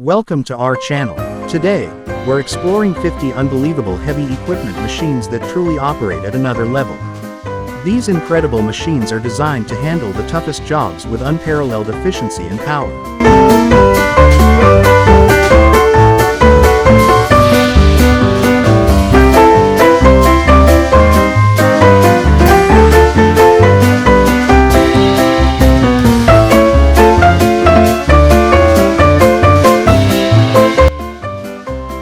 Welcome to our channel. Today, we're exploring 50 unbelievable heavy equipment machines that truly operate at another level. These incredible machines are designed to handle the toughest jobs with unparalleled efficiency and power.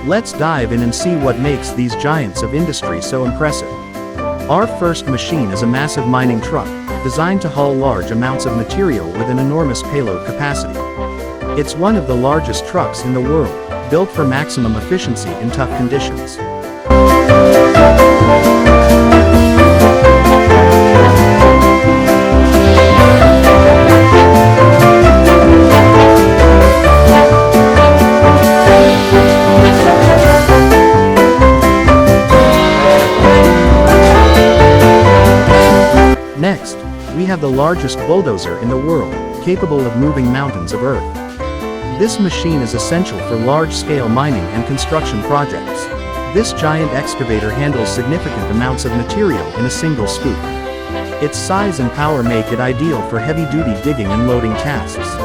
Let's dive in and see what makes these giants of industry so impressive. Our first machine is a massive mining truck, designed to haul large amounts of material with an enormous payload capacity. It's one of the largest trucks in the world, built for maximum efficiency in tough conditions. Next, we have the largest bulldozer in the world, capable of moving mountains of earth. This machine is essential for large-scale mining and construction projects. This giant excavator handles significant amounts of material in a single scoop. Its size and power make it ideal for heavy-duty digging and loading tasks.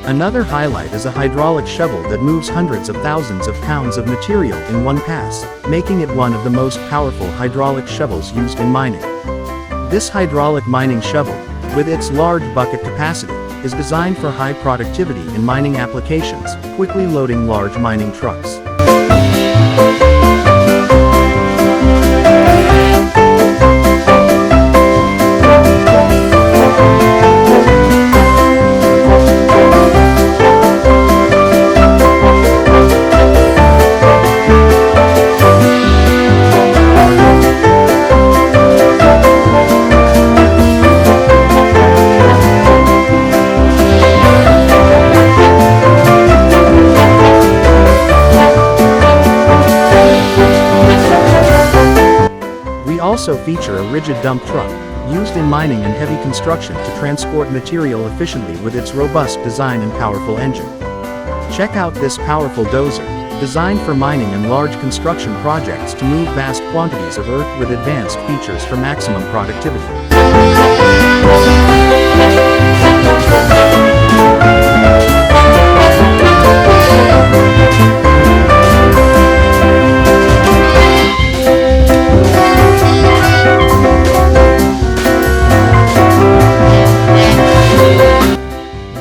Another highlight is a hydraulic shovel that moves hundreds of thousands of pounds of material in one pass, making it one of the most powerful hydraulic shovels used in mining. This hydraulic mining shovel, with its large bucket capacity, is designed for high productivity in mining applications, quickly loading large mining trucks. We also feature a rigid dump truck, used in mining and heavy construction to transport material efficiently with its robust design and powerful engine. Check out this powerful dozer, designed for mining and large construction projects to move vast quantities of earth with advanced features for maximum productivity.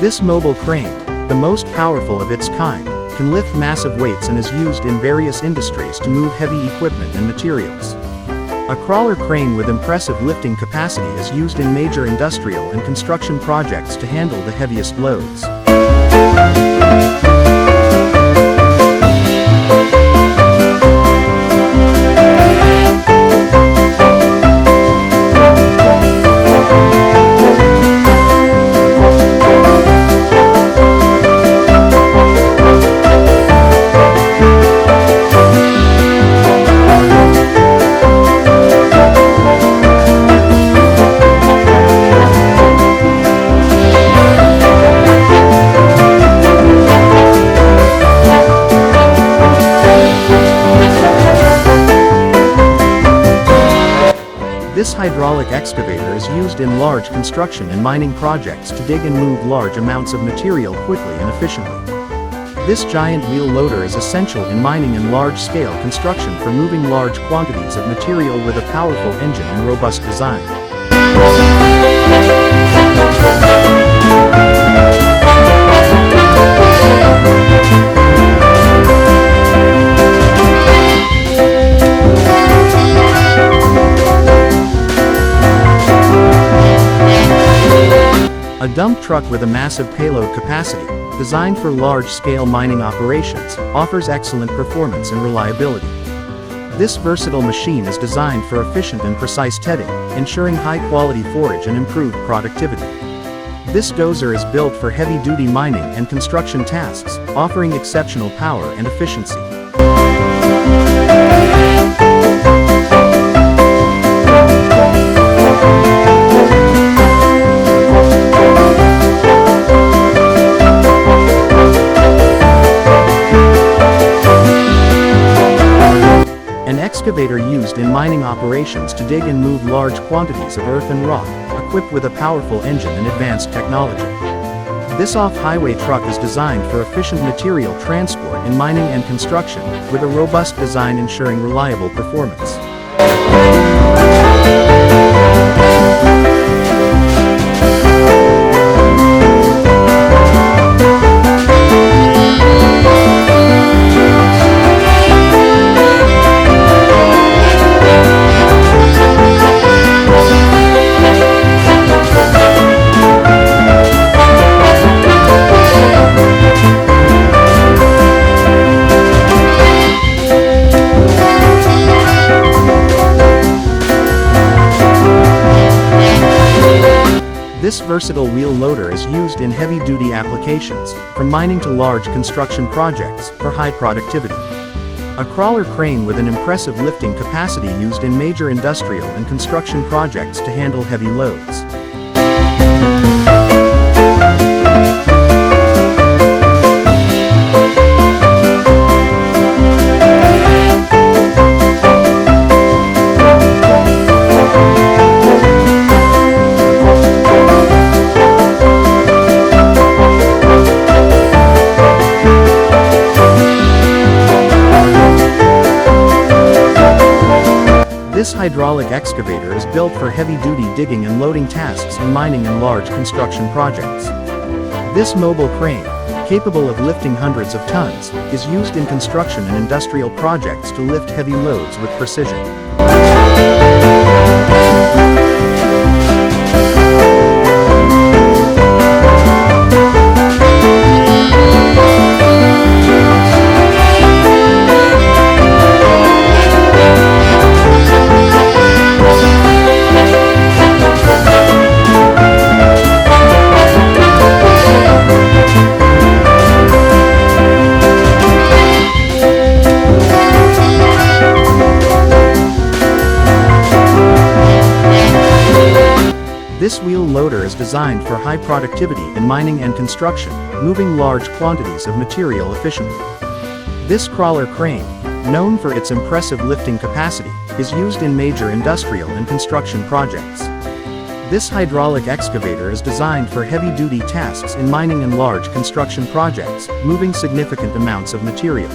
This mobile crane, the most powerful of its kind, can lift massive weights and is used in various industries to move heavy equipment and materials. A crawler crane with impressive lifting capacity is used in major industrial and construction projects to handle the heaviest loads. This hydraulic excavator is used in large construction and mining projects to dig and move large amounts of material quickly and efficiently. This giant wheel loader is essential in mining and large-scale construction for moving large quantities of material with a powerful engine and robust design. A dump truck with a massive payload capacity, designed for large-scale mining operations, offers excellent performance and reliability. This versatile machine is designed for efficient and precise tedding, ensuring high-quality forage and improved productivity. This dozer is built for heavy-duty mining and construction tasks, offering exceptional power and efficiency. An excavator used in mining operations to dig and move large quantities of earth and rock, equipped with a powerful engine and advanced technology. This off-highway truck is designed for efficient material transport in mining and construction, with a robust design ensuring reliable performance. This versatile wheel loader is used in heavy-duty applications, from mining to large construction projects, for high productivity. A crawler crane with an impressive lifting capacity used in major industrial and construction projects to handle heavy loads. This hydraulic excavator is built for heavy-duty digging and loading tasks in mining and large construction projects. This mobile crane, capable of lifting hundreds of tons, is used in construction and industrial projects to lift heavy loads with precision. This wheel loader is designed for high productivity in mining and construction, moving large quantities of material efficiently. This crawler crane, known for its impressive lifting capacity, is used in major industrial and construction projects. This hydraulic excavator is designed for heavy-duty tasks in mining and large construction projects, moving significant amounts of material.